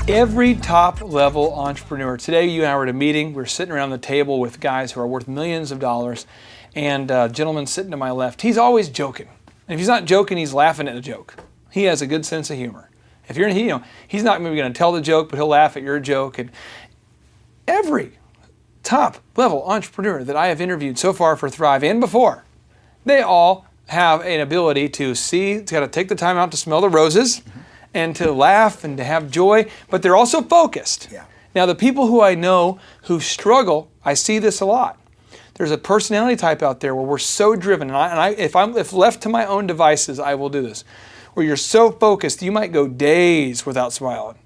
Every top level entrepreneur. Today you and I were at a meeting. We were sitting around the table with guys who are worth millions of dollars, and a gentleman sitting to my left, he's always joking. And if he's not joking, he's laughing at a joke. He has a good sense of humor. If you're, he's not maybe going to tell the joke, but he'll laugh at your joke. And every top level entrepreneur that I have interviewed so far for Thrive and before, they all have an ability to see, to take the time out to smell the roses, and to laugh and to have joy, but they're also focused. Yeah. Now, the people who I know who struggle, I see this a lot. There's a personality type out there where we're so driven, and if left to my own devices, I will do this, where you're so focused, you might go days without smiling,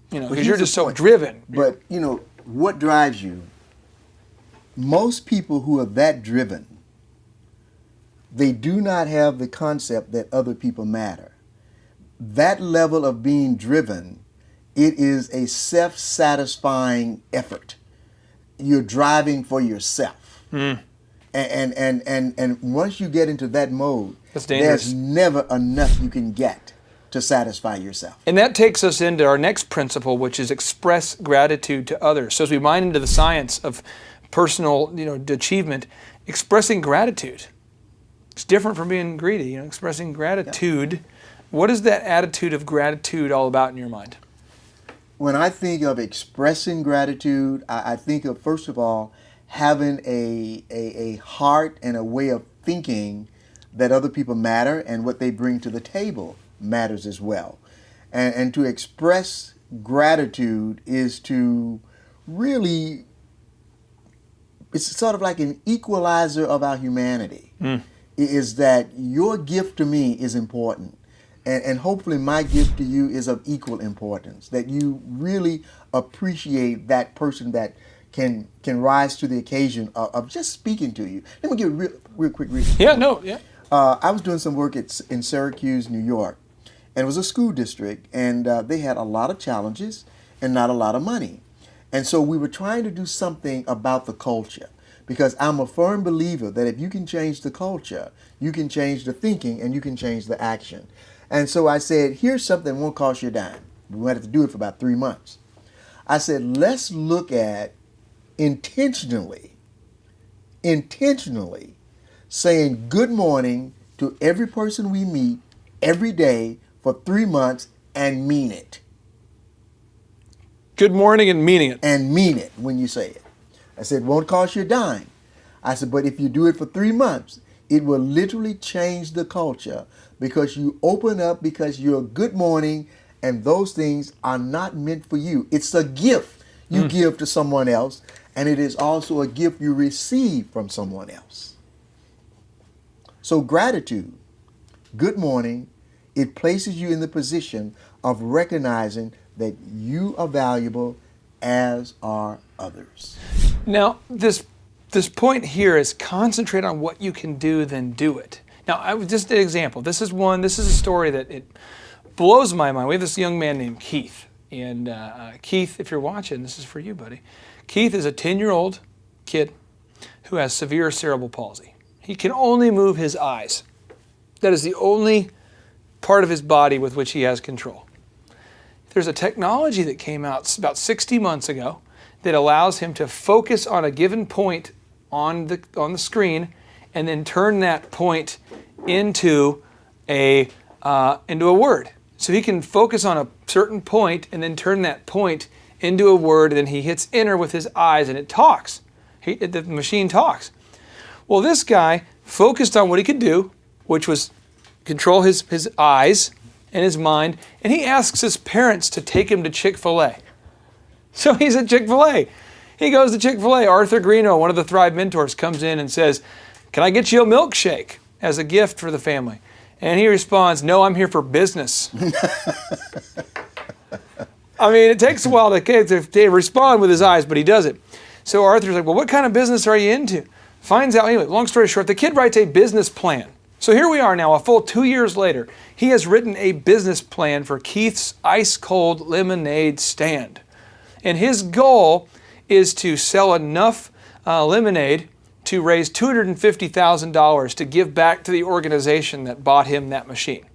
because you're just so driven. But, what drives you? Most people who are that driven, they do not have the concept that other people matter. That level of being driven, it is a self-satisfying effort. You're driving for yourself. And once you get into that mode, there's never enough you can get to satisfy yourself. And that takes us into our next principle, which is express gratitude to others. So as we mine into the science of personal achievement, expressing gratitude. It's different from being greedy, expressing gratitude. Yeah. What is that attitude of gratitude all about in your mind? When I think of expressing gratitude, I think of, first of all, having a heart and a way of thinking that other people matter and what they bring to the table matters as well. And to express gratitude is to really, it's sort of like an equalizer of our humanity. Is that your gift to me is important. And hopefully my gift to you is of equal importance, that you really appreciate that person that can rise to the occasion of just speaking to you. Let me give a real quick reason. I was doing some work in Syracuse, New York, and it was a school district, and they had a lot of challenges and not a lot of money. And so we were trying to do something about the culture, because I'm a firm believer that if you can change the culture, you can change the thinking and you can change the action. And so I said, here's something that won't cost you a dime. We had to do it for about 3 months. I said, let's look at intentionally saying good morning to every person we meet every day for 3 months and mean it. Good morning and meaning it. And mean it when you say it. I said, it won't cost you a dime. I said, but if you do it for 3 months, it will literally change the culture, because you open up, because you're good morning, and those things are not meant for you. It's a gift you give to someone else, and it is also a gift you receive from someone else. So gratitude, good morning, it places you in the position of recognizing that you are valuable, as are others. Now, this point here is concentrate on what you can do, then do it. Now, I was just an example. This is a story that it blows my mind. We have this young man named Keith. And Keith, if you're watching, this is for you, buddy. Keith is a 10-year-old kid who has severe cerebral palsy. He can only move his eyes. That is the only part of his body with which he has control. There's a technology that came out about 60 months ago that allows him to focus on a given point on the screen and then turn that point into a word. So he can focus on a certain point and then turn that point into a word, and then he hits enter with his eyes and it talks. The machine talks. Well, this guy focused on what he could do, which was control his eyes and his mind, and he asks his parents to take him to Chick-fil-A. So he's at Chick-fil-A. He goes to Chick-fil-A. Arthur Greeno, one of the Thrive mentors, comes in and says, "Can I get you a milkshake as a gift for the family?" And he responds, "No, I'm here for business." I mean, it takes a while to respond with his eyes, but he does it. So Arthur's like, "Well, what kind of business are you into?" Finds out, anyway, long story short, the kid writes a business plan. So here we are now, a full 2 years later. He has written a business plan for Keith's Ice Cold Lemonade stand. And his goal is to sell enough lemonade to raise $250,000 to give back to the organization that bought him that machine.